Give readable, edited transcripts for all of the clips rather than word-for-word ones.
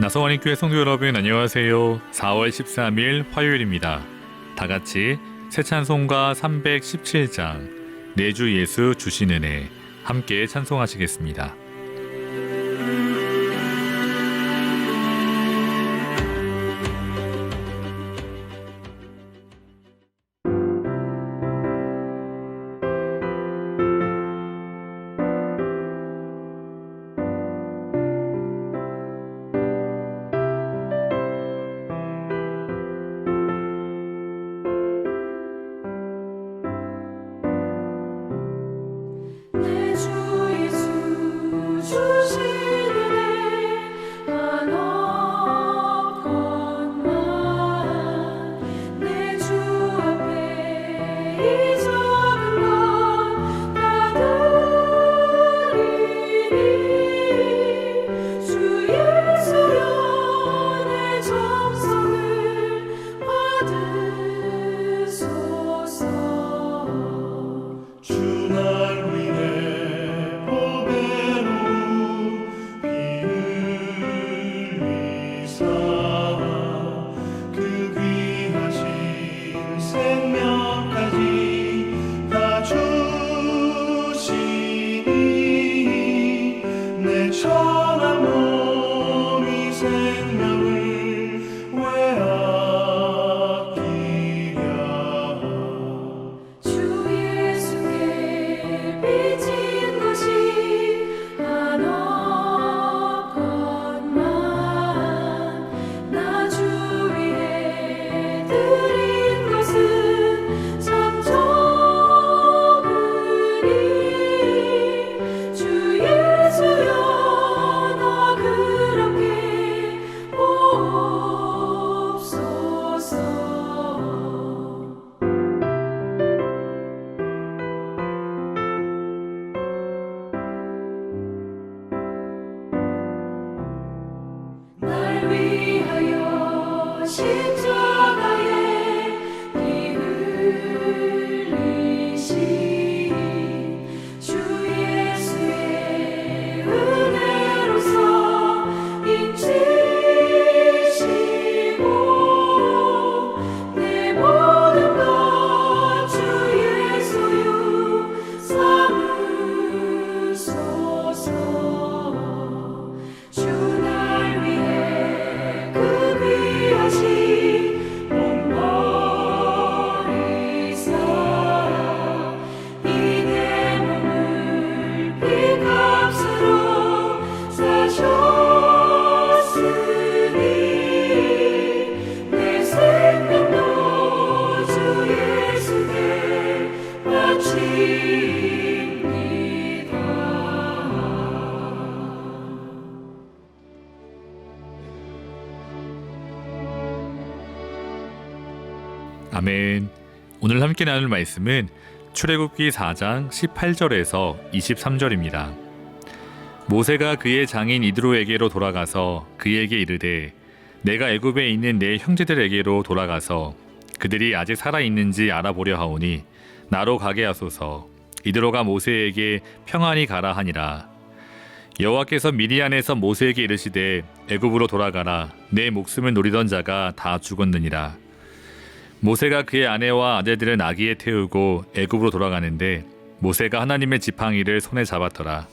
나성환인교회 성도 여러분 안녕하세요. 4월 13일 화요일입니다. 다 같이 새 찬송가 317장 내 주 예수 주신 은혜 함께 찬송하시겠습니다. 아멘. 오늘 함께 나눌 말씀은 출애굽기 4장 18절에서 23절입니다. 모세가 그의 장인 이드로에게로 돌아가서 그에게 이르되 내가 애굽에 있는 내 형제들에게로 돌아가서 그들이 아직 살아있는지 알아보려 하오니 나로 가게 하소서. 이드로가 모세에게 평안히 가라 하니라. 여호와께서 미디안에서 모세에게 이르시되 애굽으로 돌아가라. 내 목숨을 노리던 자가 다 죽었느니라. 모세가 그의 아내와 아들들을 나귀에 태우고 애굽으로 돌아가는데 모세가 하나님의 지팡이를 손에 잡았더라.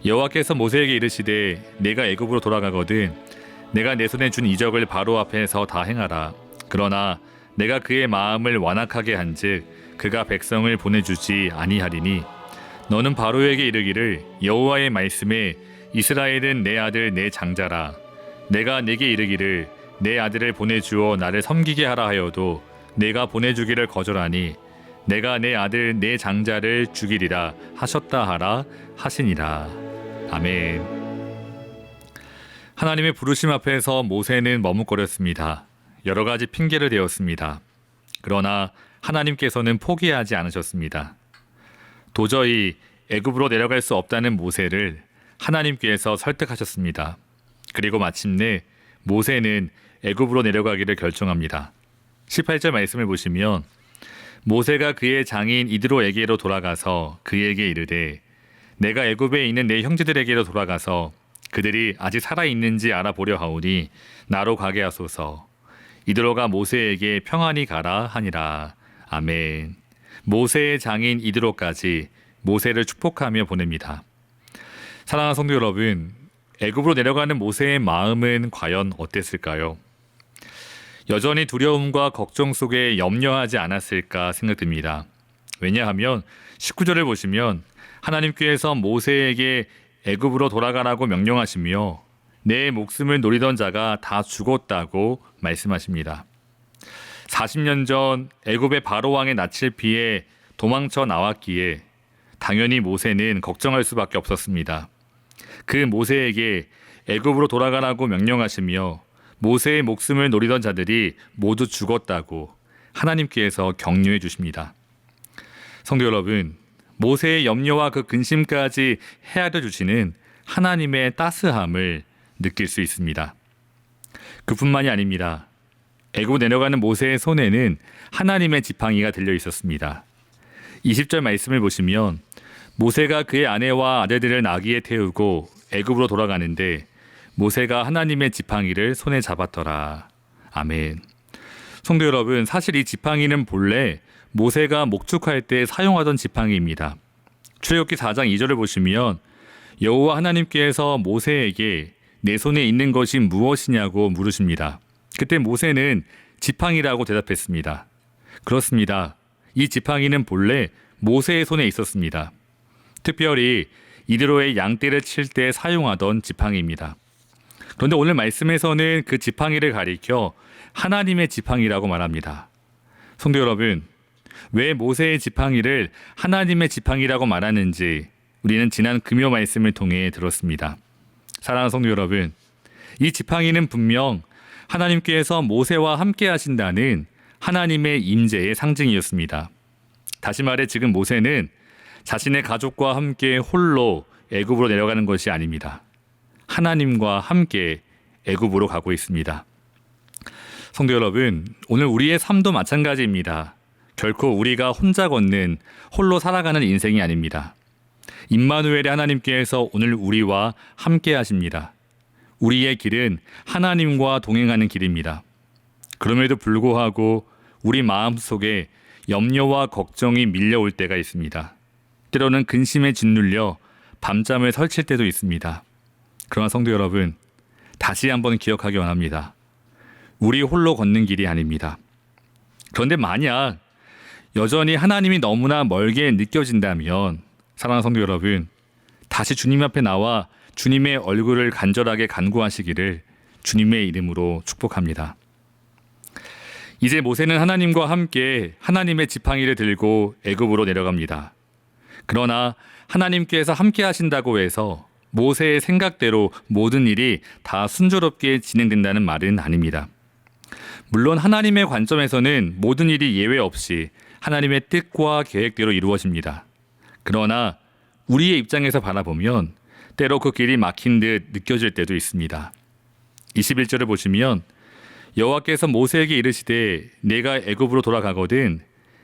여호와께서 모세에게 이르시되 내가 애굽으로 돌아가거든 내가 내 손에 준 이적을 바로 앞에서 다 행하라. 그러나 내가 그의 마음을 완악하게 한즉 그가 백성을 보내주지 아니하리니 너는 바로에게 이르기를 여호와의 말씀에 이스라엘은 내 아들 내 장자라. 내가 내게 이르기를 내 아들을 보내주어 나를 섬기게 하라 하여도 내가 보내주기를 거절하니 내가 내 아들 내 장자를 죽이리라 하셨다 하라 하시니라. 아멘. 하나님의 부르심 앞에서 모세는 머뭇거렸습니다. 여러 가지 핑계를 대었습니다. 그러나 하나님께서는 포기하지 않으셨습니다. 도저히 애굽으로 내려갈 수 없다는 모세를 하나님께서 설득하셨습니다. 그리고 마침내 모세는 애굽으로 내려가기를 결정합니다. 18절 말씀을 보시면 모세가 그의 장인 이드로에게로 돌아가서 그에게 이르되 내가 애굽에 있는 내 형제들에게로 돌아가서 그들이 아직 살아있는지 알아보려 하오니 나로 가게 하소서. 이드로가 모세에게 평안히 가라 하니라. 아멘. 모세의 장인 이드로까지 모세를 축복하며 보냅니다. 사랑하는 성도 여러분, 애굽으로 내려가는 모세의 마음은 과연 어땠을까요? 여전히 두려움과 걱정 속에 염려하지 않았을까 생각됩니다. 왜냐하면 19절을 보시면 하나님께서 모세에게 애굽으로 돌아가라고 명령하시며 내 목숨을 노리던 자가 다 죽었다고 말씀하십니다. 40년 전 애굽의 바로 왕의 낯을 피해 도망쳐 나왔기에 당연히 모세는 걱정할 수밖에 없었습니다. 그 모세에게 애굽으로 돌아가라고 명령하시며 모세의 목숨을 노리던 자들이 모두 죽었다고 하나님께서 격려해 주십니다. 성도 여러분, 모세의 염려와 그 근심까지 헤아려 주시는 하나님의 따스함을 느낄 수 있습니다. 그뿐만이 아닙니다. 애굽 내려가는 모세의 손에는 하나님의 지팡이가 들려 있었습니다. 20절 말씀을 보시면 모세가 그의 아내와 아들들을 나귀에 태우고 애굽으로 돌아가는데 모세가 하나님의 지팡이를 손에 잡았더라. 아멘. 성도 여러분, 사실 이 지팡이는 본래 모세가 목축할 때 사용하던 지팡이입니다. 출애굽기 4장 2절을 보시면 여호와 하나님께서 모세에게 내 손에 있는 것이 무엇이냐고 물으십니다. 그때 모세는 지팡이라고 대답했습니다. 그렇습니다. 이 지팡이는 본래 모세의 손에 있었습니다. 특별히 이드로의 양떼를 칠 때 사용하던 지팡이입니다. 그런데 오늘 말씀에서는 그 지팡이를 가리켜 하나님의 지팡이라고 말합니다. 성도 여러분, 왜 모세의 지팡이를 하나님의 지팡이라고 말하는지 우리는 지난 금요 말씀을 통해 들었습니다. 사랑하는 성도 여러분, 이 지팡이는 분명 하나님께서 모세와 함께 하신다는 하나님의 임재의 상징이었습니다. 다시 말해 지금 모세는 자신의 가족과 함께 홀로 애굽으로 내려가는 것이 아닙니다. 하나님과 함께 애굽으로 가고 있습니다. 성도 여러분, 오늘 우리의 삶도 마찬가지입니다. 결코 우리가 혼자 걷는 홀로 살아가는 인생이 아닙니다. 임마누엘의 하나님께서 오늘 우리와 함께 하십니다. 우리의 길은 하나님과 동행하는 길입니다. 그럼에도 불구하고 우리 마음속에 염려와 걱정이 밀려올 때가 있습니다. 때로는 근심에 짓눌려 밤잠을 설칠 때도 있습니다. 그러나 성도 여러분, 다시 한번 기억하기 원합니다. 우리 홀로 걷는 길이 아닙니다. 그런데 만약 여전히 하나님이 너무나 멀게 느껴진다면 사랑하는 성도 여러분, 다시 주님 앞에 나와 주님의 얼굴을 간절하게 간구하시기를 주님의 이름으로 축복합니다. 이제 모세는 하나님과 함께 하나님의 지팡이를 들고 애굽으로 내려갑니다. 그러나 하나님께서 함께 하신다고 해서 모세의 생각대로 모든 일이 다 순조롭게 진행된다는 말은 아닙니다. 물론 하나님의 관점에서는 모든 일이 예외 없이 하나님의 뜻과 계획대로 이루어집니다. 그러나 우리의 입장에서 바라보면 때로 그 길이 막힌 듯 느껴질 때도 있습니다. 21절을 보시면 여호와께서 모세에게 이르시되 내가 애굽으로 돌아가거든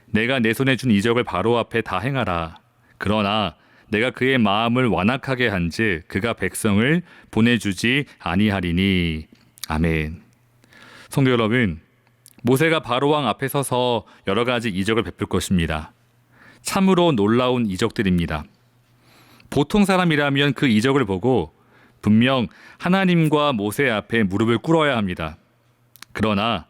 내가 내 손에 준 이적을 바로 앞에 다 행하라. 그러나 내가 그의 마음을 완악하게 한즉 그가 백성을 보내주지 아니하리니. 아멘. 성도 여러분, 모세가 바로왕 앞에 서서 여러 가지 이적을 베풀 것입니다. 참으로 놀라운 이적들입니다. 보통 사람이라면 그 이적을 보고 분명 하나님과 모세 앞에 무릎을 꿇어야 합니다. 그러나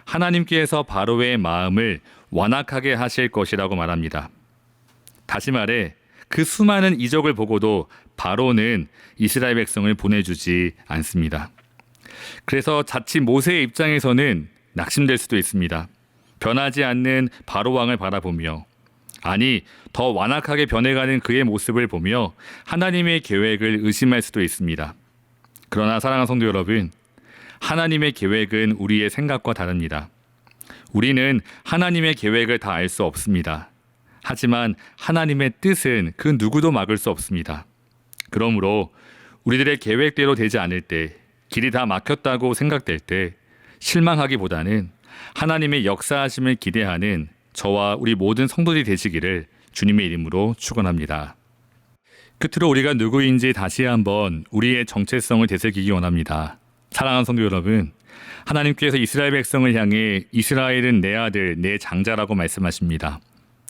하나님께서 바로의 마음을 완악하게 하실 것이라고 말합니다. 다시 말해 그 수많은 이적을 보고도 바로는 이스라엘 백성을 보내주지 않습니다. 그래서 자칫 모세의 입장에서는 낙심될 수도 있습니다. 변하지 않는 바로왕을 바라보며 아니 더 완악하게 변해가는 그의 모습을 보며 하나님의 계획을 의심할 수도 있습니다. 그러나 사랑하는 성도 여러분, 하나님의 계획은 우리의 생각과 다릅니다. 우리는 하나님의 계획을 다 알 수 없습니다. 하지만 하나님의 뜻은 그 누구도 막을 수 없습니다. 그러므로 우리들의 계획대로 되지 않을 때, 길이 다 막혔다고 생각될 때 실망하기보다는 하나님의 역사하심을 기대하는 저와 우리 모든 성도들이 되시기를 주님의 이름으로 축원합니다. 끝으로 우리가 누구인지 다시 한번 우리의 정체성을 되새기기 원합니다. 사랑하는 성도 여러분, 하나님께서 이스라엘 백성을 향해 이스라엘은 내 아들, 내 장자라고 말씀하십니다.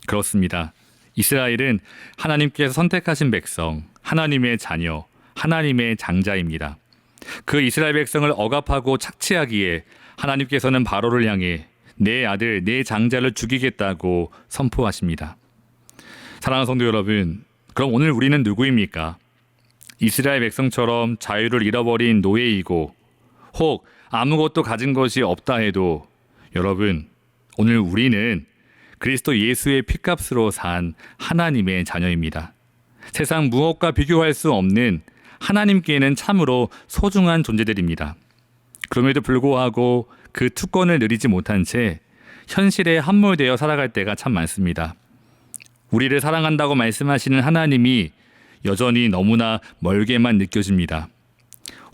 그렇습니다. 이스라엘은 하나님께서 선택하신 백성, 하나님의 자녀, 하나님의 장자입니다. 그 이스라엘 백성을 억압하고 착취하기에 하나님께서는 바로를 향해 내 아들, 내 장자를 죽이겠다고 선포하십니다. 사랑하는 성도 여러분, 그럼 오늘 우리는 누구입니까? 이스라엘 백성처럼 자유를 잃어버린 노예이고 혹 아무것도 가진 것이 없다 해도 여러분, 오늘 우리는 그리스도 예수의 피값으로 산 하나님의 자녀입니다. 세상 무엇과 비교할 수 없는 하나님께는 참으로 소중한 존재들입니다. 그럼에도 불구하고 그 특권을 누리지 못한 채 현실에 함몰되어 살아갈 때가 참 많습니다. 우리를 사랑한다고 말씀하시는 하나님이 여전히 너무나 멀게만 느껴집니다.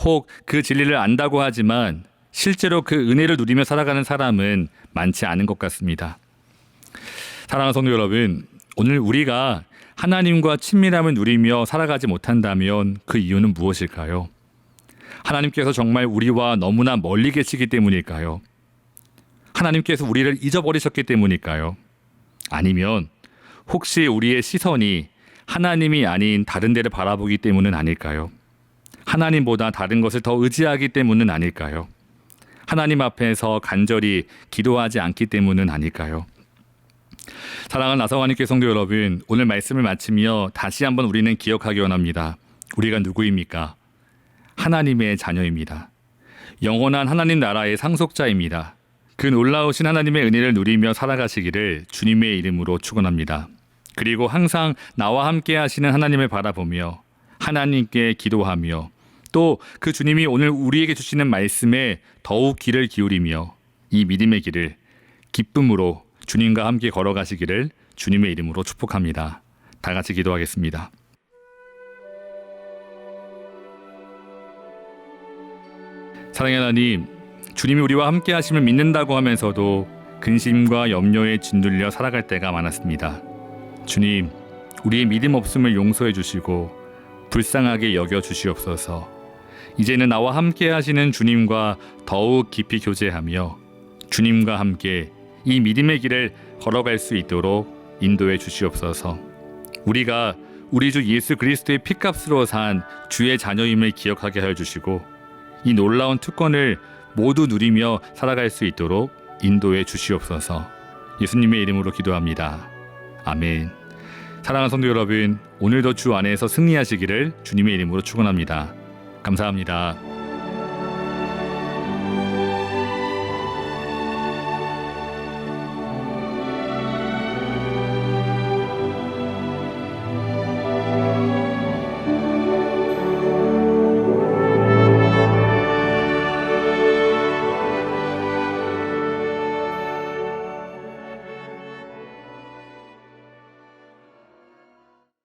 혹 그 진리를 안다고 하지만 실제로 그 은혜를 누리며 살아가는 사람은 많지 않은 것 같습니다. 사랑하는 성도 여러분, 오늘 우리가 하나님과 친밀함을 누리며 살아가지 못한다면 그 이유는 무엇일까요? 하나님께서 정말 우리와 너무나 멀리 계시기 때문일까요? 하나님께서 우리를 잊어버리셨기 때문일까요? 아니면 혹시 우리의 시선이 하나님이 아닌 다른 데를 바라보기 때문은 아닐까요? 하나님보다 다른 것을 더 의지하기 때문은 아닐까요? 하나님 앞에서 간절히 기도하지 않기 때문은 아닐까요? 사랑하는 나사와님께 성도 여러분, 오늘 말씀을 마치며 다시 한번 우리는 기억하기 원합니다. 우리가 누구입니까? 하나님의 자녀입니다. 영원한 하나님 나라의 상속자입니다. 그 놀라우신 하나님의 은혜를 누리며 살아가시기를 주님의 이름으로 축원합니다. 그리고 항상 나와 함께 하시는 하나님을 바라보며 하나님께 기도하며 또 그 주님이 오늘 우리에게 주시는 말씀에 더욱 귀를 기울이며 이 믿음의 길을 기쁨으로 주님과 함께 걸어가시기를 주님의 이름으로 축복합니다. 다 같이 기도하겠습니다. 사랑의 하나님, 주님이 우리와 함께 하심을 믿는다고 하면서도 근심과 염려에 짓눌려 살아갈 때가 많았습니다. 주님, 우리의 믿음 없음을 용서해 주시고 불쌍하게 여겨 주시옵소서. 이제는 나와 함께 하시는 주님과 더욱 깊이 교제하며 주님과 함께 이 믿음의 길을 걸어갈 수 있도록 인도해 주시옵소서. 우리가 우리 주 예수 그리스도의 피값으로 산 주의 자녀임을 기억하게 하여 주시고 이 놀라운 특권을 모두 누리며 살아갈 수 있도록 인도해 주시옵소서. 예수님의 이름으로 기도합니다. 아멘. 사랑하는 성도 여러분, 오늘도 주 안에서 승리하시기를 주님의 이름으로 축원합니다. 감사합니다.